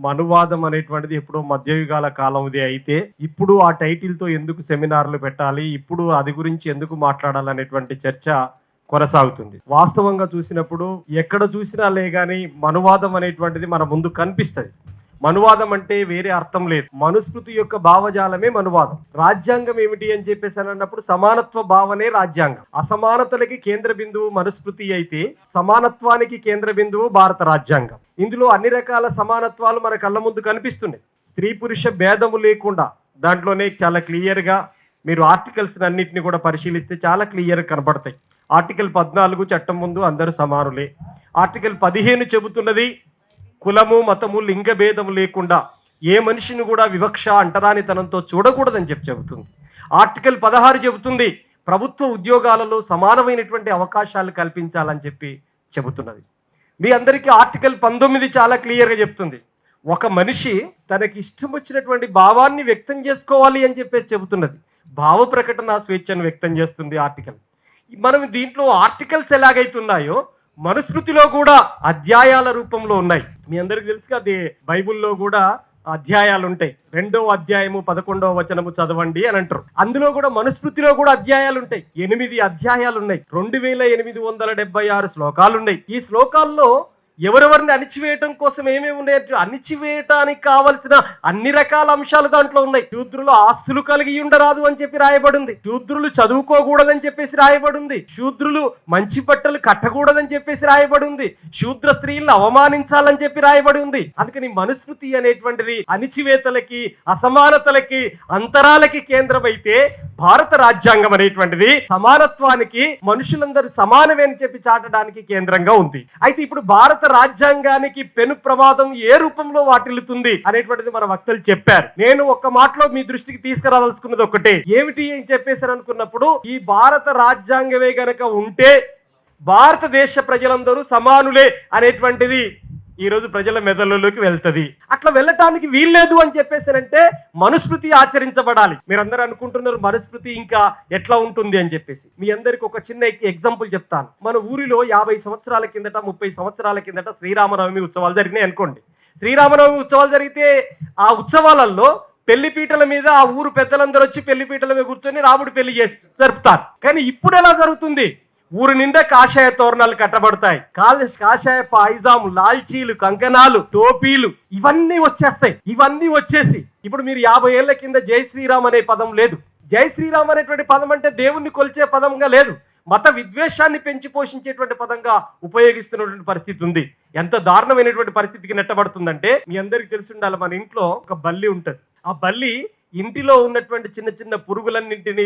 మనువాదం అనేటువంటిది ఎప్పుడో మధ్యయుగాల కాలంది అయితే ఇప్పుడు ఆ టైటిల్ తో ఎందుకు సెమినార్లు పెట్టాలి, ఇప్పుడు అది గురించి ఎందుకు మాట్లాడాలనేటువంటి చర్చ కొనసాగుతుంది. వాస్తవంగా చూసినప్పుడు ఎక్కడ చూసినా గానీ మనువాదం అనేటువంటిది మన ముందు కనిపిస్తుంది. మనువాదం అంటే వేరే అర్థం లేదు. మనుస్మృతి యొక్క భావజాలమే మనువాదం. రాజ్యాంగం ఏమిటి అని చెప్పేసి అన్నప్పుడు సమానత్వ భావనే రాజ్యాంగం. అసమానతలకి కేంద్ర బిందువు మనుస్మృతి అయితే సమానత్వానికి కేంద్ర బిందువు భారత రాజ్యాంగం. ఇందులో అన్ని రకాల సమానత్వాలు మన కళ్ళ ముందు కనిపిస్తున్నాయి. స్త్రీ పురుష భేదము లేకుండా దాంట్లోనే చాలా క్లియర్ గా మీరు ఆర్టికల్స్ అన్నింటినీ కూడా పరిశీలిస్తే చాలా క్లియర్ కనబడతాయి. ఆర్టికల్ 14 చట్టం ముందు అందరూ సమానులే. ఆర్టికల్ 15 చెబుతున్నది కులము మతము లింగ భేదము లేకుండా ఏ మనిషిని కూడా వివక్ష అంటరానితనంతో చూడకూడదని చెబుతుంది. ఆర్టికల్ 16 చెబుతుంది ప్రభుత్వ ఉద్యోగాలలో సమానమైనటువంటి అవకాశాలు కల్పించాలని చెబుతున్నది. మీ అందరికీ ఆర్టికల్ 19 చాలా క్లియర్గా చెప్తుంది ఒక మనిషి తనకి ఇష్టం వచ్చినటువంటి భావాన్ని వ్యక్తం చేసుకోవాలి అని చెబుతున్నది. భావ ప్రకటన స్వేచ్ఛను వ్యక్తం చేస్తుంది ఆర్టికల్. మనం దీంట్లో ఆర్టికల్స్ ఎలాగైతున్నాయో మనుస్మృతిలో కూడా అధ్యాయాల రూపంలో ఉన్నాయి. మీ అందరికి తెలుసు అది బైబిల్లో కూడా అధ్యాయాలు ఉంటాయి. 2వ అధ్యాయము 11వ వచనము చదవండి అని అంటారు. అందులో కూడా మనుస్మృతిలో కూడా అధ్యాయాలు ఉంటాయి. 8 అధ్యాయాలు ఉన్నాయి. 2876 శ్లోకాలు ఉన్నాయి. ఈ శ్లోకాల్లో ఎవరెవరిని అణిచివేయటం కోసం ఏమేమి ఉన్నాయి, అణిచివేయటానికి కావలసిన అన్ని రకాల అంశాలు దాంట్లో ఉన్నాయి. శూద్రులు ఆస్తులు కలిగి ఉండరాదు అని చెప్పి రాయబడింది. శూద్రులు చదువుకోకూడదని చెప్పేసి రాయబడింది. శూద్రులు మంచి బట్టలు కట్టకూడదని చెప్పేసి రాయబడింది. శూద్ర స్త్రీలను అవమానించాలని చెప్పి రాయబడి ఉంది. అందుకని మనుస్మృతి అనేటువంటిది అణిచివేతలకి అసమానతలకి అంతరాలకి కేంద్రమైతే భారత రాజ్యాంగం అనేటువంటిది సమానత్వానికి మనుషులందరూ సమానమే అని చెప్పి చాటడానికి కేంద్రంగా ఉంది. అయితే ఇప్పుడు భారత రాజ్యాంగానికి పెను ప్రమాదం ఏ రూపంలో వాటిల్లుతుంది అనేటువంటిది మన వక్తలు చెప్పారు. నేను ఒక్క మాటలో మీ దృష్టికి తీసుకురావాల్సుకున్నది ఒకటే, ఏమిటి అని చెప్పేసి అనుకున్నప్పుడు ఈ భారత రాజ్యాంగమే గనక ఉంటే భారతదేశ ప్రజలందరూ సమానులే అనేటువంటిది ఈ రోజు ప్రజల మెదళ్ళలోకి వెళ్తుంది. అట్లా వెళ్ళటానికి వీల్లేదు అని చెప్పేసారంటే మనుస్మృతి ఆచరించబడాలి. మీరందరూ అనుకుంటున్నారు మనుస్మృతి ఇంకా ఎట్లా ఉంటుంది అని చెప్పేసి. మీ అందరికి ఒక చిన్న ఎగ్జాంపుల్ చెప్తాను. మన ఊరిలో 50 సంవత్సరాల కిందట 30 సంవత్సరాల కిందట శ్రీరామనవమి ఉత్సవాలు జరిగినాయి అనుకోండి. శ్రీరామనవమి ఉత్సవాలు జరిగితే ఆ ఉత్సవాలలో పెళ్లిపీటల మీద ఆ ఊరు పెద్దలందరూ వచ్చి పెళ్లిపీటల మీద కూర్చొని రాముడి పెళ్లి జరుపుతారు. కానీ ఇప్పుడు ఎలా జరుగుతుంది? ఊరు నిండా కాషాయ తోరణాలు కట్టబడతాయి. కాషాయ పాయిజాము, లాల్చీలు, కంకణాలు, టోపీలు ఇవన్నీ వచ్చేస్తాయి. ఇవన్నీ వచ్చేసి ఇప్పుడు మీరు 50 ఏళ్ల కింద జై శ్రీరామ్ అనే పదం లేదు. జై శ్రీరామ్ అనేటువంటి పదం అంటే దేవుణ్ణి కొలిచే పదంగా లేదు, మత విద్వేషాన్ని పెంచి పోషించేటువంటి పదంగా ఉపయోగిస్తున్నటువంటి పరిస్థితి ఉంది. ఎంత దారుణమైనటువంటి పరిస్థితికి నెట్టబడుతుందంటే మీ అందరికి తెలిసి ఉండాలి, మన ఇంట్లో ఒక బల్లి ఉంటుంది. ఆ బల్లి ఇంటిలో ఉన్నటువంటి చిన్న చిన్న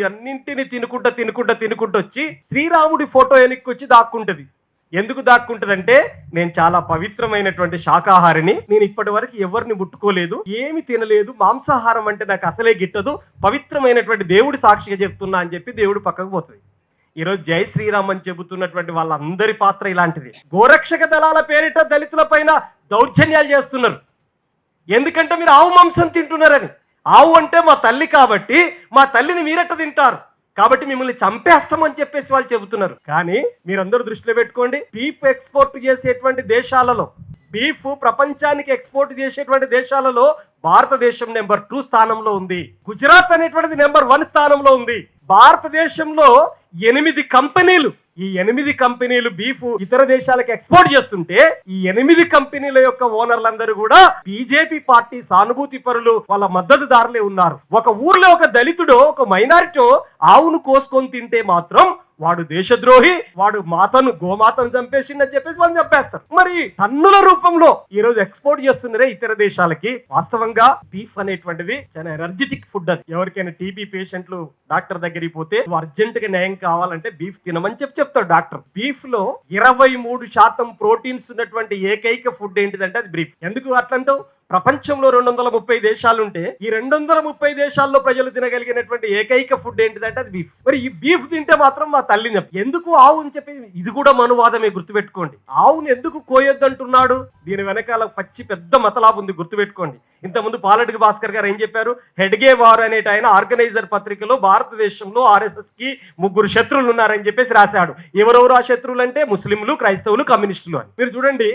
అన్నింటినీ తినుకుంటూ వచ్చి శ్రీరాముడి ఫోటో వెనక్కి వచ్చి దాక్కుంటది. ఎందుకు దాక్కుంటదంటే నేను చాలా పవిత్రమైనటువంటి శాకాహారిని, నేను ఇప్పటి వరకు ఎవరిని ముట్టుకోలేదు, ఏమి తినలేదు, మాంసాహారం అంటే నాకు అసలే గిట్టదు, పవిత్రమైనటువంటి దేవుడి సాక్షిగా చెప్తున్నా అని చెప్పి దేవుడు పక్కకు పోతుంది. ఈరోజు జై శ్రీరామ్ అని చెబుతున్నటువంటి వాళ్ళందరి పాత్ర ఇలాంటిది. గోరక్షక దళాల పేరిట దళితుల పైన దౌర్జన్యాలు చేస్తున్నారు. ఎందుకంటే మీరు ఆవు మాంసం తింటున్నారని. ఆవు అంటే మా తల్లి కాబట్టి మా తల్లిని మీరెట్ట తింటారు కాబట్టి మిమ్మల్ని చంపేస్తామని చెప్పేసి వాళ్ళు చెబుతున్నారు. కానీ మీరందరూ దృష్టిలో పెట్టుకోండి, బీఫ్ ఎక్స్పోర్ట్ చేసేటువంటి దేశాలలో, బీఫ్ ప్రపంచానికి ఎక్స్పోర్ట్ చేసేటువంటి దేశాలలో భారతదేశం నెంబర్ 2 స్థానంలో ఉంది. గుజరాత్ అనేటువంటిది నెంబర్ 1 స్థానంలో ఉంది. భారతదేశంలో 8 కంపెనీలు, ఈ 8 కంపెనీలు బీఫ్ ఇతర దేశాలకు ఎక్స్పోర్ట్ చేస్తుంటే ఈ 8 కంపెనీల యొక్క ఓనర్లందరూ కూడా బీజేపీ పార్టీ సానుభూతి పరులు, వాళ్ళ మద్దతుదారులే ఉన్నారు. ఒక ఊర్లో ఒక దళితుడో ఒక మైనారిటీ ఆవును కోసుకొని తింటే మాత్రం వాడు దేశద్రోహి, వాడు గోమాతను చంపేసిందని చెప్పేసి వాళ్ళు చంపేస్తారు. మరి టన్నుల రూపంలో ఈ రోజు ఎక్స్పోర్ట్ చేస్తున్నారే ఇతర దేశాలకి. వాస్తవంగా బీఫ్ అనేటువంటిది చాలా ఎనర్జెటిక్ ఫుడ్. అది ఎవరికైనా టీబీ పేషెంట్లు డాక్టర్ దగ్గరికి పోతే అర్జెంట్ గా న్యాయం కావాలంటే బీఫ్ తినమని చెప్తాడు డాక్టర్. బీఫ్ లో 23% ప్రోటీన్స్ ఉన్నటువంటి ఏకైక ఫుడ్ ఏంటిదంటే అది బీఫ్. ఎందుకు అట్లంటావు? ప్రపంచంలో 230 దేశాలుంటే ఈ 230 దేశాల్లో ప్రజలు తినగలిగినటువంటి ఏకైక ఫుడ్ ఏంటిదంటే అది బీఫ్. మరి ఈ బీఫ్ తింటే మాత్రం మా తల్లిని ఎందుకు ఆవు అని చెప్పి, ఇది కూడా మనువాదమే, గుర్తుపెట్టుకోండి. ఆవును ఎందుకు కోయొద్దంటున్నాడు? దీని వెనకాల పెద్ద మతలాభం ఉంది, గుర్తుపెట్టుకోండి. ఇంతకుముందు పాలటికి భాస్కర్ గారు ఏం చెప్పారు? హెడ్గే వార్ అనేట ఆయన ఆర్గనైజర్ పత్రికలో భారతదేశంలో RSS కి 3 శత్రువులు ఉన్నారని చెప్పేసి రాశాడు. ఎవరెవరు ఆ శత్రువులు అంటే ముస్లింలు, క్రైస్తవులు, కమ్యూనిస్టులు అని. మీరు చూడండి,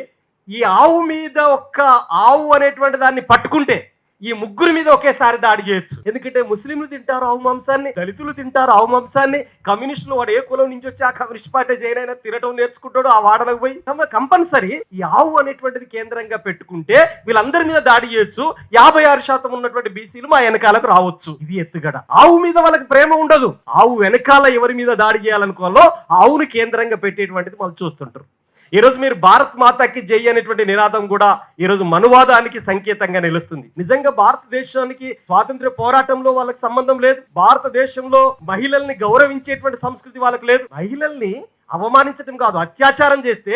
ఈ ఆవు మీద ఒక్క ఆవు అనేటువంటి దాన్ని పట్టుకుంటే ఈ ముగ్గురు మీద ఒకేసారి దాడి చేయొచ్చు. ఎందుకంటే ముస్లింలు తింటారు ఆవు మాంసాన్ని, దళితులు తింటారు ఆవు మాంసాన్ని, కమ్యూనిస్టులు వాడు ఏ కులం నుంచి వచ్చి ఆ కమ్యూనిస్ట్ పార్టీ జైన్ అయినా తినటం నేర్చుకుంటాడు ఆ వాడలకు పోయి. కంపల్సరీ ఈ ఆవు అనేటువంటిది కేంద్రంగా పెట్టుకుంటే వీళ్ళందరి మీద దాడి చేయొచ్చు. 56% ఉన్నటువంటి బీసీలు మా వెనకాలకు రావచ్చు. ఇది ఎత్తుగడ. ఆవు మీద వాళ్ళకి ప్రేమ ఉండదు. ఆవు వెనకాల ఎవరి మీద దాడి చేయాలనుకోవాలో ఆవును కేంద్రంగా పెట్టేటువంటిది వాళ్ళు చూస్తుంటారు. ఈ రోజు మీరు భారత్ మాతాకి జై అనేటువంటి నినాదం కూడా ఈ రోజు మనువాదానికి సంకేతంగా నిలుస్తుంది. నిజంగా భారతదేశానికి స్వాతంత్ర్య పోరాటంలో వాళ్ళకి సంబంధం లేదు. భారతదేశంలో మహిళల్ని గౌరవించేటువంటి సంస్కృతి వాళ్ళకి లేదు. మహిళల్ని అవమానించడం కాదు, అత్యాచారం చేస్తే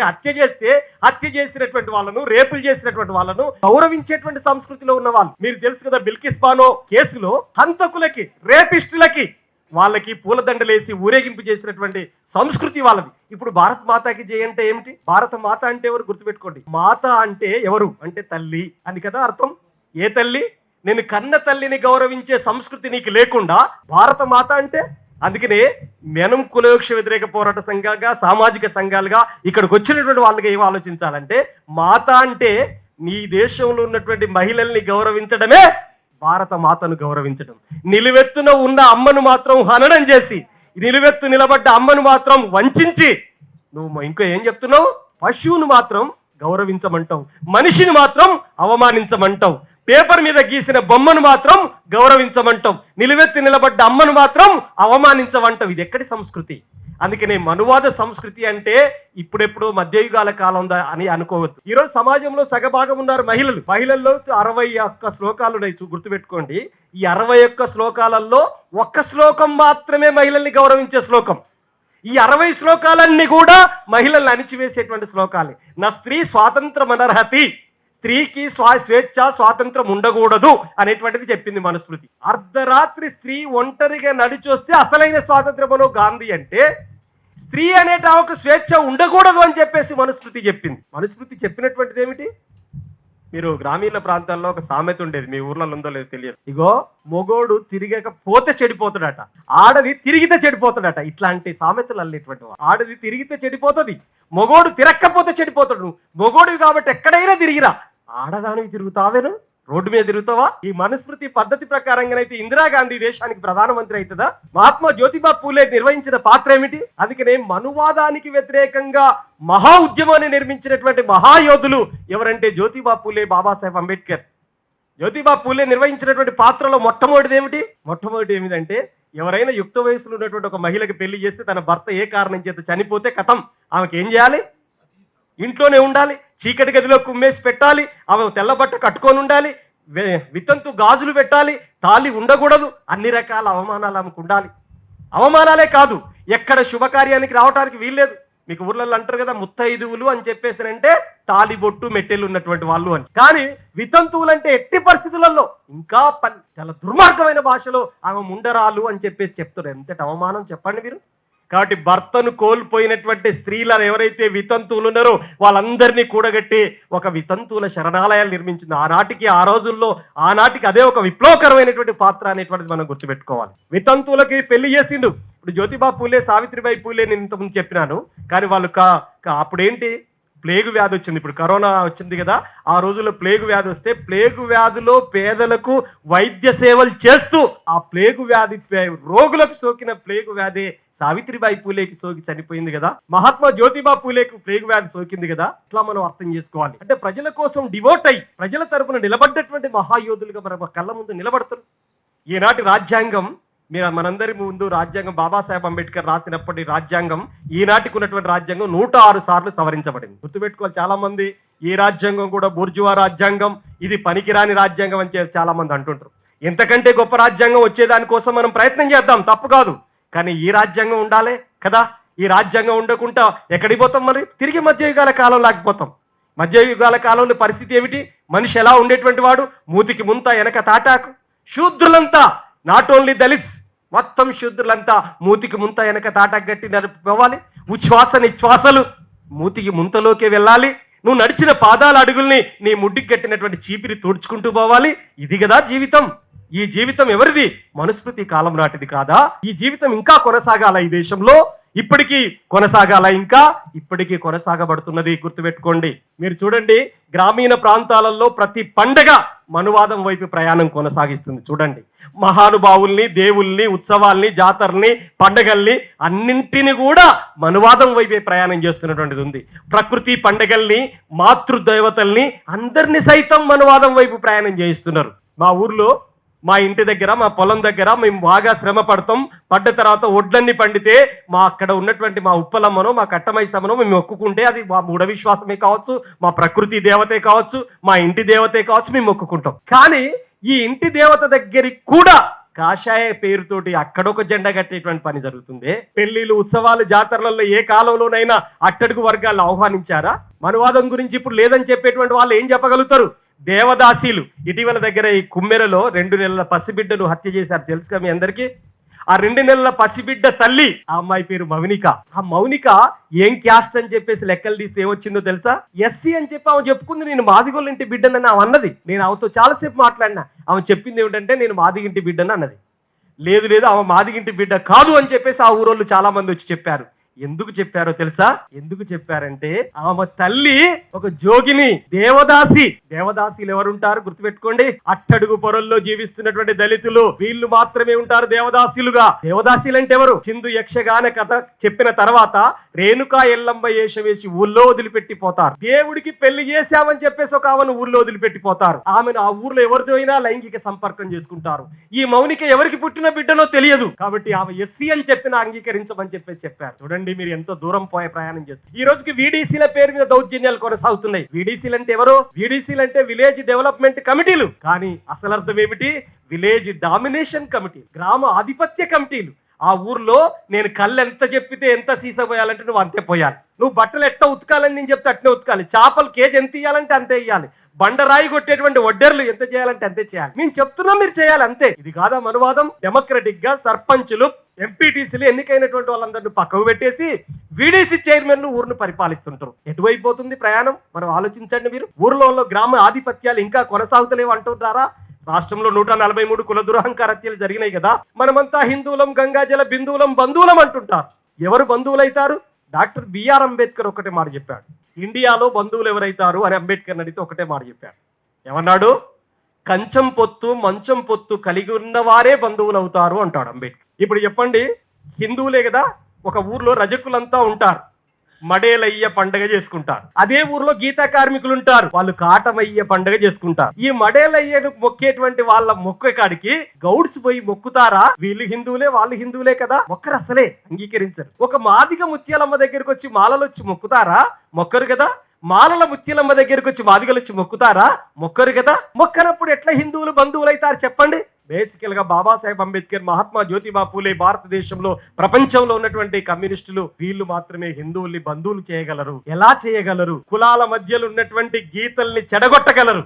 హత్య చేసినటువంటి వాళ్ళను, రేపులు చేసినటువంటి వాళ్ళను గౌరవించేటువంటి సంస్కృతిలో ఉన్న వాళ్ళు. మీరు తెలుసు కదా, బిల్కిస్ బానో కేసులో హంతకులకి, రేపిస్టులకి వాళ్ళకి పూలదండలేసి ఊరేగింపు చేసినటువంటి సంస్కృతి వాళ్ళది. ఇప్పుడు భారత్ మాతాకి జై అంటే ఏమిటి? భారత మాత అంటే ఎవరు? గుర్తుపెట్టుకోండి. మాత అంటే ఎవరు అంటే తల్లి అని కదా అర్థం. ఏ తల్లి? నేను కన్న తల్లిని గౌరవించే సంస్కృతి నీకు లేకుండా భారత మాత అంటే? అందుకనే మనం కులవృక్ష వ్యతిరేక పోరాట సంఘాలుగా, సామాజిక సంఘాలుగా ఇక్కడికి వచ్చినటువంటి వాళ్ళకి ఏం ఆలోచించాలంటే, మాత అంటే నీ దేశంలో ఉన్నటువంటి మహిళల్ని గౌరవించడమే భారత మాతను గౌరవించడం. నిలువెత్తున ఉన్న అమ్మను మాత్రం హననం చేసి, నిలువెత్తు నిలబడ్డ అమ్మను మాత్రం వంచి నువ్వు ఇంకా ఏం చెప్తున్నావు? పశువును మాత్రం గౌరవించమంటావు, మనిషిని మాత్రం అవమానించమంటావు, పేపర్ మీద గీసిన బొమ్మను మాత్రం గౌరవించమంటావు, నిలువెత్తి నిలబడ్డ అమ్మను మాత్రం అవమానించమంటావు. ఇది ఎక్కడి సంస్కృతి? అందుకనే మనువాద సంస్కృతి అంటే ఇప్పుడెప్పుడు మధ్యయుగాల కాలం అని అనుకోవద్దు. ఈరోజు సమాజంలో సగభాగం ఉన్నారు మహిళలు. మహిళల్లో 61 శ్లోకాలు ఉన్నాయి, గుర్తుపెట్టుకోండి. ఈ 61 శ్లోకాలలో ఒక్క శ్లోకం మాత్రమే మహిళల్ని గౌరవించే శ్లోకం. ఈ 60 శ్లోకాలన్నీ కూడా మహిళల్ని అణిచివేసేటువంటి శ్లోకాలే. నా స్త్రీ స్వాతంత్రం అనర్హతి, స్త్రీకి స్వేచ్ఛ స్వాతంత్రం ఉండకూడదు అనేటువంటిది చెప్పింది మనుస్మృతి. అర్ధరాత్రి స్త్రీ ఒంటరిగా నడిచొస్తే అసలైన స్వాతంత్రమును గాంధీ అంటే, స్త్రీ అనేట ఒక స్వేచ్ఛ ఉండకూడదు అని చెప్పేసి మనుస్మృతి చెప్పింది. మనుస్మృతి చెప్పినటువంటిది ఏమిటి? మీరు గ్రామీణ ప్రాంతాల్లో ఒక సామెత ఉండేది, మీ ఊర్లలో ఉందో లేదో తెలియదు. ఇగో మొగోడు తిరిగకపోతే చెడిపోతాడట, ఆడది తిరిగితే చెడిపోతాడట. ఇట్లాంటి సామెతలు అల్లేటువంటి. ఆడది తిరిగితే చెడిపోతుంది, మొగోడు తిరక్కపోతే చెడిపోతాడు. మొగోడు కాబట్టి ఎక్కడైనా తిరిగిరా, ఆడదానికి తిరుగుతావేను, రోడ్డు మీద తిరుగుతావా? ఈ మనుస్మృతి పద్ధతి ప్రకారంగానైతే ఇందిరాగాంధీ దేశానికి ప్రధానమంత్రి అవుతుందా? మహాత్మా జ్యోతిబా పూలే నిర్వహించిన పాత్ర ఏమిటి? అందుకనే మనువాదానికి వ్యతిరేకంగా మహా ఉద్యమాన్ని నిర్మించినటువంటి మహాయోధులు ఎవరంటే జ్యోతిబా పూలే, బాబాసాహెబ్ అంబేద్కర్. జ్యోతిబా పూలే నిర్వహించినటువంటి పాత్రలో మొట్టమొదటి ఏమిటంటే, ఎవరైనా యుక్త వయసులో ఉన్నటువంటి ఒక మహిళకి పెళ్లి చేస్తే తన భర్త ఏ కారణం చేత చనిపోతే కథం, ఆమెకి ఏం చేయాలి? ఇంట్లోనే ఉండాలి, చీకటి గదిలో కుమ్మేసి పెట్టాలి, ఆమె తెల్లబట్ట కట్టుకొని ఉండాలి, వితంతు గాజులు పెట్టాలి, తాళి ఉండకూడదు, అన్ని రకాల అవమానాలు ఆమెకు ఉండాలి. అవమానాలే కాదు, ఎక్కడ శుభకార్యానికి రావడానికి వీల్లేదు. మీకు ఊర్లలో అంటారు కదా ముత్తైదువులు అని చెప్పేసారంటే తాలి బొట్టు మెట్టెలు ఉన్నటువంటి వాళ్ళు అని. కానీ వితంతువులు అంటే ఎట్టి పరిస్థితులలో ఇంకా చాలా దుర్మార్గమైన భాషలో ఆమె ముండరాలు అని చెప్పేసి చెప్తారు. ఎంతటి అవమానం చెప్పండి మీరు. కాబట్టి భర్తను కోల్పోయినటువంటి స్త్రీలను ఎవరైతే వితంతువులు ఉన్నారో వాళ్ళందరినీ కూడగట్టి ఒక వితంతువుల శరణాలయాలు నిర్మించింది. ఆ రోజుల్లో ఆనాటికి అదే ఒక విప్లవకరమైనటువంటి పాత్ర అనేటువంటిది మనం గుర్తుపెట్టుకోవాలి. వితంతువులకి పెళ్లి చేసిండు. ఇప్పుడు జ్యోతిబా పూలే, సావిత్రిబాయి పూలే నేను ఇంతకుముందు చెప్పినాను. కానీ వాళ్ళు అప్పుడేంటి, ప్లేగు వ్యాధి వచ్చింది. ఇప్పుడు కరోనా వచ్చింది కదా, ఆ రోజుల్లో ప్లేగు వ్యాధి వస్తే ప్లేగు వ్యాధిలో పేదలకు వైద్య సేవలు చేస్తూ ఆ ప్లేగు వ్యాధి రోగులకు సోకిన ప్లేగు వ్యాధి సావిత్రిబాయి పూలేకి సోకి చనిపోయింది కదా, మహాత్మా జ్యోతిబా పూలేకు ప్లేగు వ్యాధి సోకింది కదా. ఇట్లా మనం అర్థం చేసుకోవాలి. అంటే ప్రజల కోసం డివోట్ అయ్యి ప్రజల తరపున నిలబడ్డటువంటి మహాయోధులుగా మన కళ్ళ ముందు నిలబడతారు. ఈనాటి రాజ్యాంగం, మనందరి ముందు రాజ్యాంగం బాబాసాహెబ్ అంబేద్కర్ రాసినప్పటి రాజ్యాంగం ఈనాటికి ఉన్నటువంటి రాజ్యాంగం 106 సార్లు సవరించబడింది. గుర్తుపెట్టుకోవాలి. చాలా మంది ఈ రాజ్యాంగం కూడా బూర్జువా రాజ్యాంగం, ఇది పనికిరాని రాజ్యాంగం అని చాలా మంది అంటుంటారు. ఎంతకంటే గొప్ప రాజ్యాంగం వచ్చేదానికోసం మనం ప్రయత్నం చేద్దాం, తప్పు కాదు. కానీ ఈ రాజ్యాంగం ఉండాలి కదా. ఈ రాజ్యాంగం ఉండకుండా ఎక్కడికి పోతాం? మరి తిరిగి మధ్యయుగాల కాలం లాగిపోతాం. మధ్యయుగాల కాలంలో పరిస్థితి ఏమిటి? మనిషి ఎలా ఉండేటువంటి వాడు? మూతికి ముంత, వెనక తాటాకు. శూద్రులంతా, నాట్ ఓన్లీ దళిత్స్, మొత్తం శూద్రులంతా మూతికి ముంత, వెనక తాటాకు గట్టి నడిపోవాలి. ఉచ్ఛ్వాస నిశ్వాసలు మూతికి ముంతలోకే వెళ్ళాలి. నువ్వు నడిచిన పాదాల అడుగుల్ని నీ ముడ్డికి కట్టినటువంటి చీపిరి తుడుచుకుంటూ పోవాలి. ఇది కదా జీవితం. ఈ జీవితం ఎవరిది? మనుస్మృతి కాలం నాటిది కాదా? ఈ జీవితం ఇంకా కొనసాగాల ఈ దేశంలో. ఇప్పటికీ కొనసాగాల, ఇంకా ఇప్పటికీ కొనసాగబడుతున్నది, గుర్తుపెట్టుకోండి. మీరు చూడండి, గ్రామీణ ప్రాంతాలలో ప్రతి పండగ మనువాదం వైపు ప్రయాణం కొనసాగిస్తుంది. చూడండి, మహానుభావుల్ని, దేవుల్ని, ఉత్సవాల్ని, జాతరల్ని, పండగల్ని అన్నింటిని కూడా మనువాదం వైపే ప్రయాణం చేస్తున్నటువంటిది ఉంది. ప్రకృతి పండగల్ని, మాతృదేవతల్ని అందరినీ సైతం మనువాదం వైపు ప్రయాణం చేయిస్తున్నారు. మా ఊర్లో, మా ఇంటి దగ్గర, మా పొలం దగ్గర మేము బాగా శ్రమ పడతాం. పడ్డ తర్వాత ఒడ్లన్నీ పండితే మా అక్కడ ఉన్నటువంటి మా ఉప్పలమ్మనో, మా కట్టమైసమ్మనో మేము మొక్కుకుంటే అది మా మూఢ విశ్వాసమే కావచ్చు, మా ప్రకృతి దేవతే కావచ్చు, మా ఇంటి దేవతే కావచ్చు, మేము మొక్కుకుంటాం. కానీ ఈ ఇంటి దేవత దగ్గరికి కూడా కాషాయ పేరుతోటి అక్కడొక జెండా కట్టేటువంటి పని జరుగుతుంది. పెళ్లిళ్ళు, ఉత్సవాలు, జాతరలలో ఏ కాలంలోనైనా అట్టడుగు వర్గాలను ఆహ్వానించారా? మనువాదం గురించి ఇప్పుడు లేదని చెప్పేటువంటి వాళ్ళు ఏం చెప్పగలుగుతారు? దేవదాసీలు ఇటీవల దగ్గర ఈ కుమ్మెరలో 2 నెలల పసిబిడ్డను హత్య చేశారు, తెలుసుగా మీ అందరికీ. ఆ 2 నెలల పసిబిడ్డ తల్లి, ఆ అమ్మాయి పేరు మౌనిక. ఆ మౌనిక ఏం క్యాస్ట్ అని చెప్పేసి లెక్కలు తీస్తే ఏమొచ్చిందో తెలుసా? ఎస్సీ అని చెప్పి ఆమె చెప్పుకుంది. నేను మాదిగోళ్ళ ఇంటి బిడ్డనని ఆమె అన్నది. నేను ఆమెతో చాలాసేపు మాట్లాడినా. ఆమె చెప్పింది ఏమిటంటే నేను మాదిగింటి బిడ్డని అన్నది. లేదు ఆమె మాదిగింటి బిడ్డ కాదు అని చెప్పేసి ఆ ఊరోళ్ళు చాలా మంది వచ్చి చెప్పారు. ఎందుకు చెప్పారో తెలుసా? ఎందుకు చెప్పారంటే ఆమె తల్లి ఒక జోగిని, దేవదాసి. దేవదాసీలు ఎవరుంటారు గుర్తుపెట్టుకోండి? అట్టడుగు పొరల్లో జీవిస్తున్నటువంటి దళితులు, వీళ్ళు మాత్రమే ఉంటారు దేవదాసీలుగా. దేవదాసీలు అంటే ఎవరు? చిందు యక్షగాన కథ చెప్పిన తర్వాత రేణుకా ఎల్లమ్మ వేషం వేసి ఊళ్ళో వదిలిపెట్టి పోతారు. దేవుడికి పెళ్లి చేశామని చెప్పేసి ఒక ఆమెను ఊళ్ళో వదిలిపెట్టి పోతారు. ఆమెను ఆ ఊర్లో ఎవరితో అయినా లైంగిక సంపర్కం చేసుకుంటారు. ఈ మౌనిక ఎవరికి పుట్టిన బిడ్డనో తెలియదు, కాబట్టి ఆమె ఎస్సీ అని చెప్పిన అంగీకరించమని చెప్పేసి చెప్పారు. చూడండి మీరు ఎంతో దూరం పోయే ప్రయాణం చేస్తారు. ఈ రోజుకి వీడీసీల పేరు మీద దౌర్జన్యాలు కొనసాగుతున్నాయి. వీడీసీలు అంటే ఎవరు? వీడీసీలు అంటే విలేజ్ డెవలప్మెంట్ కమిటీలు. కానీ అసలు అర్థం ఏమిటి? విలేజ్ డామినేషన్ కమిటీ, గ్రామ ఆధిపత్య కమిటీలు. ఆ ఊర్లో నేను కళ్ళు ఎంత చెప్పితే ఎంత సీస పోయాలంటే నువ్వు అంతే పోయాలి. నువ్వు బట్టలు ఎట్ట ఉతకాలని నేను చెప్తే అట్నే ఉతకాలి. చేపలు కేజీ ఎంత ఇయ్యాలంటే అంతే ఇయ్యాలి. బండరాయి కొట్టేటువంటి వడ్డర్లు ఎంత చేయాలంటే అంతే చేయాలి. నేను చెప్తున్నా, మీరు చేయాలి అంతే. ఇది కాదా మనువాదం? డెమోక్రటిక్ గా సర్పంచులు, ఎంపీటీసీలు ఎన్నికైనటువంటి వాళ్ళందరినీ పక్కకు పెట్టేసి వీడీసీ చైర్మన్లు ఊరును పరిపాలిస్తుంటారు. ఎటువైపు పోతుంది ప్రయాణం? మనం ఆలోచించండి. మీరు ఊర్లో గ్రామ ఆధిపత్యాలు ఇంకా కొనసాగుతలేవు అంటున్నారా? రాష్ట్రంలో 143 కుల దురహంకార హత్యలు జరిగినాయి కదా. మనమంతా హిందువులం, గంగాజల బిందువులం, బంధువులం అంటుంటారు. ఎవరు బంధువులైతారు? డాక్టర్ బిఆర్ అంబేద్కర్ ఒకటే మాట చెప్పాడు. ఇండియాలో బంధువులు ఎవరైతారు అని అంబేద్కర్ అడిగితే ఒకటే మాట చెప్పాడు. ఏమన్నాడు? కంచం పొత్తు, మంచం పొత్తు కలిగి ఉన్నవారే బంధువులు అవుతారు అంటాడు అంబేద్కర్. ఇప్పుడు చెప్పండి, హిందువులే కదా, ఒక ఊర్లో రజకులంతా ఉంటారు, మడేలయ్య పండగ చేసుకుంటారు. అదే ఊర్లో గీతా కార్మికులు ఉంటారు, వాళ్ళు కాటమయ్య పండగ చేసుకుంటారు. ఈ మడేలయ్యను మొక్కేటువంటి వాళ్ళ మొక్క కాడికి గౌడ్స్ పోయి మొక్కుతారా? వీళ్ళు హిందువులే, వాళ్ళు హిందువులే కదా, మొక్కరు, అసలే అంగీకరించరు. ఒక మాదిగ ముత్యాలమ్మ దగ్గరికి వచ్చి మాలలు వచ్చి మొక్కుతారా? మొక్కరు కదా. మాలల ముత్యాలమ్మ దగ్గరికి వచ్చి మాదిగలు వచ్చి మొక్కుతారా? మొక్కరు కదా. మొక్కనప్పుడు ఎట్లా హిందువులు బంధువులు అవుతారు చెప్పండి? బేసికల్ గా బాబాసాహెబ్ అంబేద్కర్, మహాత్మా జ్యోతిబా పూలే, భారతదేశంలో ప్రపంచంలో ఉన్నటువంటి కమ్యూనిస్టులు వీళ్ళు మాత్రమే హిందువుల్ని బంధువులు చేయగలరు. ఎలా చేయగలరు? కులాల మధ్యలో ఉన్నటువంటి గీతల్ని చెడగొట్టగలరు.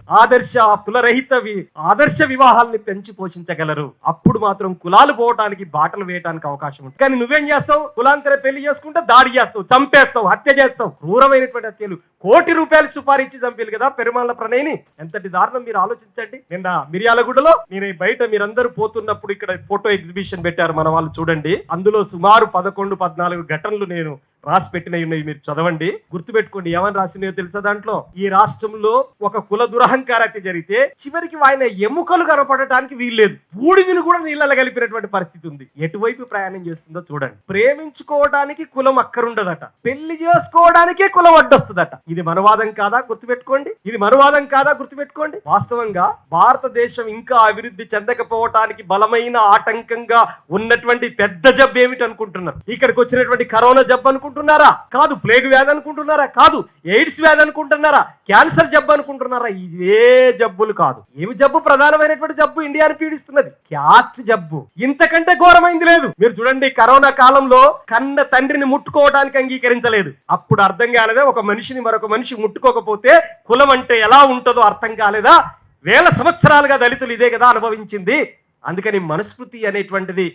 ఆదర్శ వివాహాల్ని పెంచి పోషించగలరు. అప్పుడు మాత్రం కులాలు పోవటానికి, బాటలు వేయడానికి అవకాశం ఉంటుంది. కానీ నువ్వేం చేస్తావు? కులాంతర పెళ్లి చేసుకుంటే దాడి చేస్తావు, చంపేస్తావు, హత్య చేస్తావు. క్రూరమైనటువంటి హత్యలు. కోటి రూపాయలు సుపారిచ్చి చంపేలు కదా పెరుమాళ్ళ ప్రణయ్ని. ఎంతటి దారుణం మీరు ఆలోచించండి. నిన్న మిర్యాలగూడలో నేను బయట మీరందరూ పోతున్నప్పుడు ఇక్కడ ఫోటో ఎగ్జిబిషన్ పెట్టారు మన వాళ్ళు, చూడండి. అందులో సుమారు 11-14 ఘటనలు నేను రాసి పెట్టినవి ఉన్నాయి, మీరు చదవండి, గుర్తుపెట్టుకోండి. ఏమని రాసినాయో తెలుసా? దాంట్లో ఈ రాష్ట్రంలో ఒక కుల దురహంకార హత్య జరిగితే చివరికి ఆయన ఎముకలు కనపడటానికి వీల్లేదు, బూడిదలు కూడా నీళ్ళలో కలిపినటువంటి పరిస్థితి ఉంది. ఎటువైపు ప్రయాణం చేస్తుందో చూడండి. ప్రేమించుకోవడానికి కులం అక్కరుండదట, పెళ్లి చేసుకోవడానికే కులం అడ్డొస్తుందట. ఇది మనవాదం కాదా? గుర్తుపెట్టుకోండి. ఇది మనవాదం కాదా? గుర్తుపెట్టుకోండి. వాస్తవంగా భారతదేశం ఇంకా అభివృద్ధి చెందకపోవటానికి బలమైన ఆటంకంగా ఉన్నటువంటి పెద్ద జబ్బు ఏమిటి అనుకుంటున్నారు? ఇక్కడికి వచ్చినటువంటి కరోనా జబ్బు అనుకుంటున్నారా? కాదు. ప్లేగ్ వ్యాధి అనుకుంటున్నారా? కాదు. ఎయిడ్స్ వ్యాధి అనుకుంటున్నారా? క్యాన్సర్ జబ్బు అనుకుంటున్నారా? ఇదే జబ్బులు కాదు. ఏమి జబ్బు? ప్రధానమైనటువంటి జబ్బు ఇండియాని పీడిస్తున్నది క్యాస్ట్ జబ్బు. ఇంతకంటే ఘోరమైంది లేదు. మీరు చూడండి, కరోనా కాలంలో కన్న తండ్రిని ముట్టుకోవడానికి అంగీకరించలేదు. అప్పుడు అర్థం కాలేదా? ఒక మనిషిని మరొక మనిషి ముట్టుకోకపోతే కులం అంటే ఎలా ఉంటుందో అర్థం కాలేదా? వేల సంవత్సరాలుగా దళితులు ఇదే కదా అనుభవించింది. అందుకని మనస్మృతి అనేటువంటిది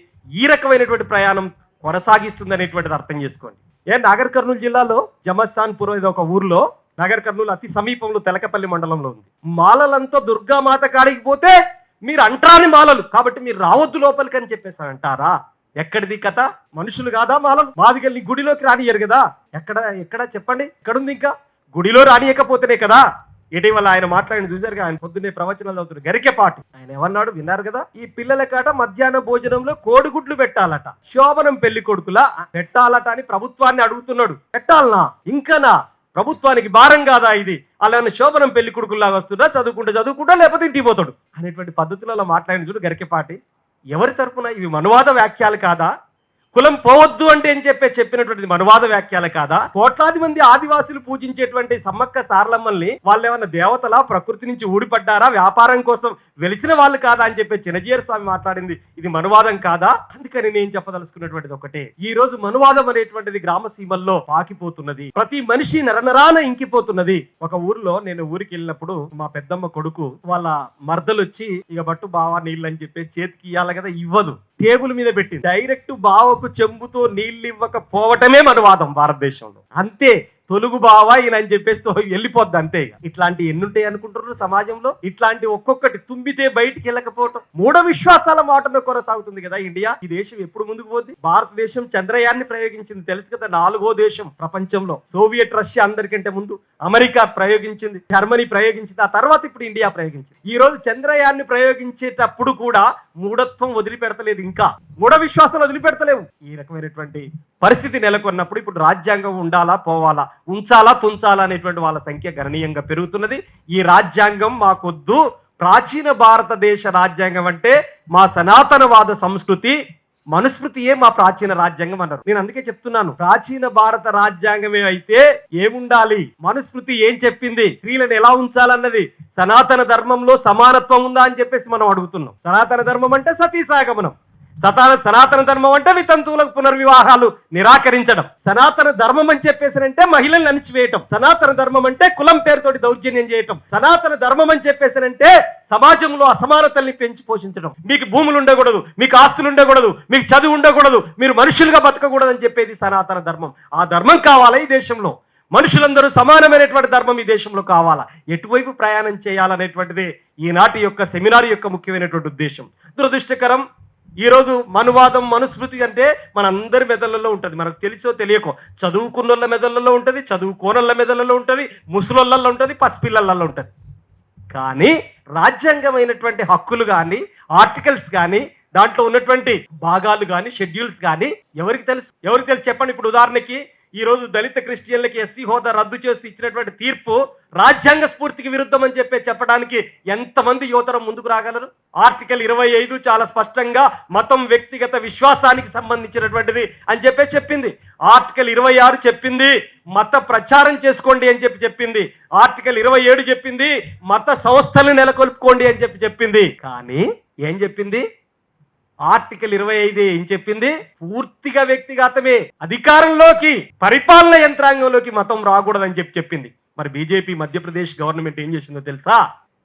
ఈ రకమైనటువంటి ప్రయాణం కొనసాగిస్తుంది అనేటువంటిది అర్థం చేసుకోండి. నాగర్ కర్నూలు జిల్లాలో జమస్థాన్పూర్ ఇది ఒక ఊర్లో, నగర్ కర్నూలు అతి సమీపంలో తెలకపల్లి మండలంలో ఉంది. మాలలంతా దుర్గామాత కాడికి పోతే మీరు అంటరాని మాలలు కాబట్టి మీరు రావద్దు లోపలికి అని చెప్పేసి అంటారా? ఎక్కడిది కథ? మనుషులు కాదా మాలం? మాదిగల్ని గుడిలోకి రానియరు కదా. ఎక్కడ చెప్పండి, ఎక్కడుంది? ఇంకా గుడిలో రానియకపోతేనే కదా. ఇటీవల ఆయన మాట్లాడిన చూశారుగా, ఆయన పొద్దున్నే ప్రవచనాలు అవుతున్నారు గరికెపాటి. ఆయన ఏమన్నాడు విన్నారు కదా, ఈ పిల్లలకాట మధ్యాహ్న భోజనంలో కోడిగుడ్లు పెట్టాలట, శోభనం పెళ్లి కొడుకులా పెట్టాలట అని ప్రభుత్వాన్ని అడుగుతున్నాడు. పెట్టాలనా? ఇంకనా? ప్రభుత్వానికి భారం కాదా ఇది? అలానే శోభనం పెళ్లి కొడుకుల్లాగా వస్తుందా? చదువుకుంటా లేకపోతే ఇంటికి పోతాడు అనేటువంటి పద్ధతులలో మాట్లాడిన చూడు గరికెపాటి. ఎవరి తరపున? ఇవి మనువాద వ్యాఖ్యలు కాదా? కులం పోవద్దు అంటే అని చెప్పినటువంటి మనువాద వ్యాఖ్యలు కాదా? కోట్లాది మంది ఆదివాసులు పూజించేటువంటి సమ్మక్క సారలమ్మల్ని వాళ్ళు ఏమన్నా దేవతలా, ప్రకృతి నుంచి ఊడిపడ్డారా, వ్యాపారం కోసం వెలిసిన వాళ్ళు కాదా అని చెప్పి చినజీయర్ స్వామి మాట్లాడింది ఇది మనువాదం కాదా? అందుకని నేను చెప్పదలుచుకున్నటువంటిది ఒకటే, ఈ రోజు మనువాదం అనేటువంటిది గ్రామ సీమల్లో పాకిపోతున్నది, ప్రతి మనిషి నరనరాన ఇంకిపోతున్నది. ఒక ఊర్లో నేను ఊరికి వెళ్ళినప్పుడు మా పెద్దమ్మ కొడుకు వాళ్ళ మర్దలు వచ్చి ఇక బట్టు బావా నీళ్ళు అని చెప్పేసి చేతికి ఇవ్వాలి కదా, ఇవ్వదు, టేబుల్ మీద పెట్టి డైరెక్ట్ బావకు చెంబుతో నీళ్ళు ఇవ్వకపోవటమే మనువాదం భారతదేశంలో. అంతే, తొలుగు బావా ఈయన అని చెప్పేసి వెళ్ళిపోద్ది అంతే. ఇట్లాంటి ఎన్నుంటాయి అనుకుంటున్నారు సమాజంలో? ఇట్లాంటి ఒక్కొక్కటి తుమ్మితే బయటికి వెళ్ళకపోవటం మూఢ విశ్వాసాల మాటను కొనసాగుతుంది కదా ఇండియా. ఈ దేశం ఎప్పుడు ముందుకు పోద్ది? భారతదేశం చంద్రయాన్ని ప్రయోగించింది తెలుసు కదా, 4వ దేశం ప్రపంచంలో. సోవియట్ రష్యా అందరికంటే ముందు అమెరికా ప్రయోగించింది, జర్మనీ ప్రయోగించింది, ఆ తర్వాత ఇప్పుడు ఇండియా ప్రయోగించింది. ఈ రోజు చంద్రయాన్ని ప్రయోగించేటప్పుడు కూడా మూఢత్వం వదిలిపెడతలేదు, ఇంకా మూఢ విశ్వాసాలు వదిలిపెడతలేవు. ఈ రకమైనటువంటి పరిస్థితి నెలకొన్నప్పుడు ఇప్పుడు రాజ్యాంగం ఉండాలా పోవాలా, ఉంచాలా తుంచాలా అనేటువంటి వాళ్ళ సంఖ్య గణనీయంగా పెరుగుతున్నది. ఈ రాజ్యాంగం మాకొద్దు, ప్రాచీన భారతదేశ రాజ్యాంగం అంటే మా సనాతనవాద సంస్కృతి మనుస్మృతియే మా ప్రాచీన రాజ్యాంగం అన్నారు. నేను అందుకే చెప్తున్నాను, ప్రాచీన భారత రాజ్యాంగమే అయితే ఏముండాలి, మనుస్మృతి ఏం చెప్పింది, స్త్రీలను ఎలా ఉంచాలన్నది, సనాతన ధర్మంలో సమానత్వం ఉందా అని చెప్పేసి మనం అడుగుతున్నాం. సనాతన ధర్మం అంటే సతీసాగమనం, సనాతన ధర్మం అంటే వితంతువులకు పునర్వివాహాలు నిరాకరించడం, సనాతన ధర్మం అని చెప్పేసారంటే మహిళలను అణిచివేయటం, సనాతన ధర్మం అంటే కులం పేరుతోటి దౌర్జన్యం చేయటం, సనాతన ధర్మం అని చెప్పేసారంటే సమాజంలో అసమానతల్ని పెంచి పోషించడం. మీకు భూములు ఉండకూడదు, మీకు ఆస్తులు ఉండకూడదు, మీకు చదువు ఉండకూడదు, మీరు మనుషులుగా బతకకూడదు అని చెప్పేది సనాతన ధర్మం. ఆ ధర్మం కావాలా ఈ దేశంలో? మనుషులందరూ సమానమైనటువంటి ధర్మం ఈ దేశంలో కావాలా? ఎటువైపు ప్రయాణం చేయాలనేటువంటిదే ఈనాటి యొక్క సెమినార్ యొక్క ముఖ్యమైనటువంటి ఉద్దేశం. దురదృష్టకరం, ఈరోజు మనువాదం మనుస్మృతి అంటే మనందరి మెదళ్ళలో ఉంటుంది. మనకు తెలుసో తెలియకో, చదువుకున్నోళ్ళ మెదళ్ళలో ఉంటుంది, చదువుకోనోళ్ళ మెదళ్ళలో ఉంటుంది, ముసలోళ్ళల్లో ఉంటుంది, పసిపిల్లలలో ఉంటుంది. కానీ రాజ్యాంగమైనటువంటి హక్కులు కానీ, ఆర్టికల్స్ కానీ, దాంట్లో ఉన్నటువంటి భాగాలు కానీ, షెడ్యూల్స్ కానీ ఎవరికి తెలుసు చెప్పండి. ఇప్పుడు ఉదాహరణకి ఈ రోజు దళిత క్రిస్టియన్లకి ఎస్సీ హోదా రద్దు చేసి ఇచ్చినటువంటి తీర్పు రాజ్యాంగ స్ఫూర్తికి విరుద్ధం అని చెప్పడానికి ఎంతమంది యువతరం ముందుకు రాగలరు? ఆర్టికల్ 25 చాలా స్పష్టంగా మతం వ్యక్తిగత విశ్వాసానికి సంబంధించినటువంటిది అని చెప్పింది. ఆర్టికల్ 26 చెప్పింది మత ప్రచారం చేసుకోండి అని చెప్పింది. ఆర్టికల్ 27 చెప్పింది మత సంస్థలను నెలకొల్పుకోండి అని చెప్పింది. కానీ ఏం చెప్పింది? ఆర్టికల్ 25 ఏం చెప్పింది? పూర్తిగా వ్యక్తిగతమే, అధికారంలోకి పరిపాలన యంత్రాంగంలోకి మతం రాకూడదని చెప్పింది. మరి బీజేపీ మధ్యప్రదేశ్ గవర్నమెంట్ ఏం చేసిందో తెలుసా?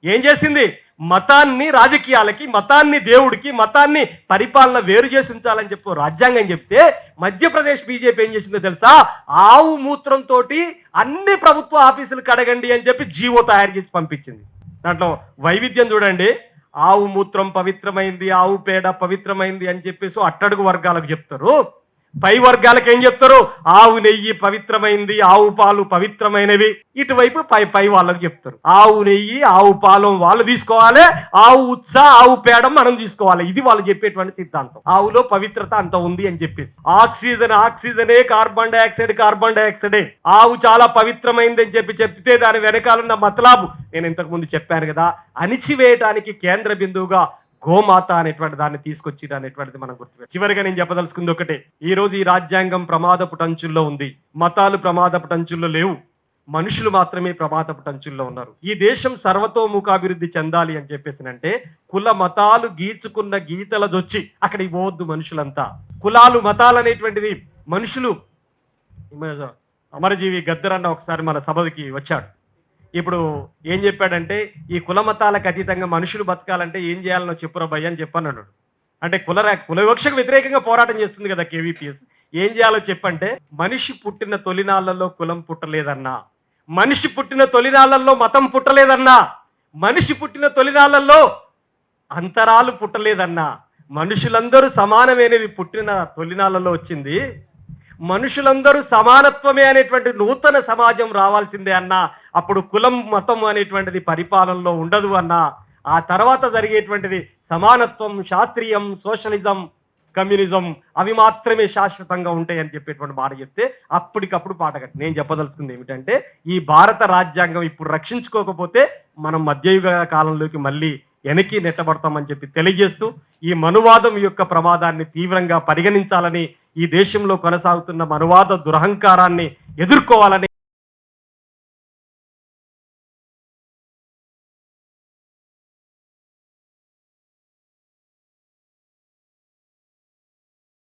ఏం చేసింది? మతాన్ని రాజకీయాలకి, మతాన్ని దేవుడికి, మతాన్ని పరిపాలన వేరు చేసి ఉంచాలని రాజ్యాంగం చెప్తే మధ్యప్రదేశ్ బీజేపీ ఏం చేసిందో తెలుసా? ఆవు మూత్రంతో అన్ని ప్రభుత్వ ఆఫీసులు కడగండి అని చెప్పి జీవో తయారు చేసి పంపించింది. దాంట్లో వైవిధ్యం చూడండి. ఆవు మూత్రం పవిత్రమైంది, ఆవు పేడ పవిత్రమైంది అని చెప్పేసి అట్టడుగు వర్గాలకు చెప్తారు. పై వర్గాలకు ఏం చెప్తారు? ఆవు నెయ్యి పవిత్రమైంది, ఆవు పాలు పవిత్రమైనవి. ఇటువైపు పై వాళ్ళకు చెప్తారు ఆవు నెయ్యి, ఆవు పాలు వాళ్ళు తీసుకోవాలి, ఆవు ఉత్స, ఆవు పేడ మనం తీసుకోవాలి. ఇది వాళ్ళు చెప్పేటువంటి సిద్ధాంతం. ఆవులో పవిత్రత అంత ఉంది అని చెప్పేసి, ఆక్సిజనే, కార్బన్ డైఆక్సైడే, ఆవు చాలా పవిత్రమైంది అని చెప్తే దాని వెనకాలన్న మతలాబు నేను ఇంతకు ముందు చెప్పాను కదా, అణిచివేయటానికి కేంద్ర బిందువుగా గోమాత అనేటువంటి దాన్ని తీసుకొచ్చి అనేటువంటిది మనం గుర్తుపెట్టాలి. చివరిగా నేను చెప్పదలుచుకుంది ఒకటే, ఈ రోజు ఈ రాజ్యాంగం ప్రమాదపు టంచుల్లో ఉంది. మతాలు ప్రమాదపు టంచుల్లో లేవు, మనుషులు మాత్రమే ప్రమాదపు టంచుల్లో ఉన్నారు. ఈ దేశం సర్వతోముఖాభివృద్ధి చెందాలి అని చెప్పేసినంటే కుల మతాలు గీచుకున్న గీతలదొచ్చి అక్కడికి పోవద్దు. మనుషులంతా కులాలు మతాలు అనేటువంటిది మనుషులు. అమరజీవి గద్దరన్న ఒకసారి మన సభకి వచ్చాడు. ఇప్పుడు ఏం చెప్పాడంటే, ఈ కుల మతాలకు అతీతంగా మనుషులు బతకాలంటే ఏం చేయాలనో చెప్పురా భయ్య అని చెప్పన్నాడు. అంటే కుల వివక్షకు వ్యతిరేకంగా పోరాటం చేస్తుంది కదా కేవీపీఎస్. ఏం చేయాలో చెప్పంటే, మనిషి పుట్టిన తొలినాళ్లలో కులం పుట్టలేదన్నా, మనిషి పుట్టిన తొలినాళ్లలో మతం పుట్టలేదన్నా, మనిషి పుట్టిన తొలినాళ్లలో అంతరాలు పుట్టలేదన్నా, మనుషులందరూ సమానమైనది పుట్టిన తొలినాళ్ళలో వచ్చింది. మనుషులందరూ సమానత్వమే అనేటువంటి నూతన సమాజం రావాల్సిందే అన్న. అప్పుడు కులం మతం అనేటువంటిది పరిపాలనలో ఉండదు అన్న. ఆ తర్వాత జరిగేటువంటిది సమానత్వం, శాస్త్రీయం, సోషలిజం, కమ్యూనిజం అవి మాత్రమే శాశ్వతంగా ఉంటాయి అని చెప్పేటువంటి మాట చెప్తే అప్పటికప్పుడు పాట కట్టి. నేను చెప్పదలుచుకుంది ఏమిటంటే, ఈ భారత రాజ్యాంగం ఇప్పుడు రక్షించుకోకపోతే మనం మధ్యయుగ కాలంలోకి మళ్ళీ వెనక్కి నెట్టబడతామని చెప్పి తెలియజేస్తూ, ఈ మనువాదం యొక్క ప్రమాదాన్ని తీవ్రంగా పరిగణించాలని, ఈ దేశంలో కొనసాగుతున్న మనువాద దురహంకారాన్ని ఎదుర్కోవాలని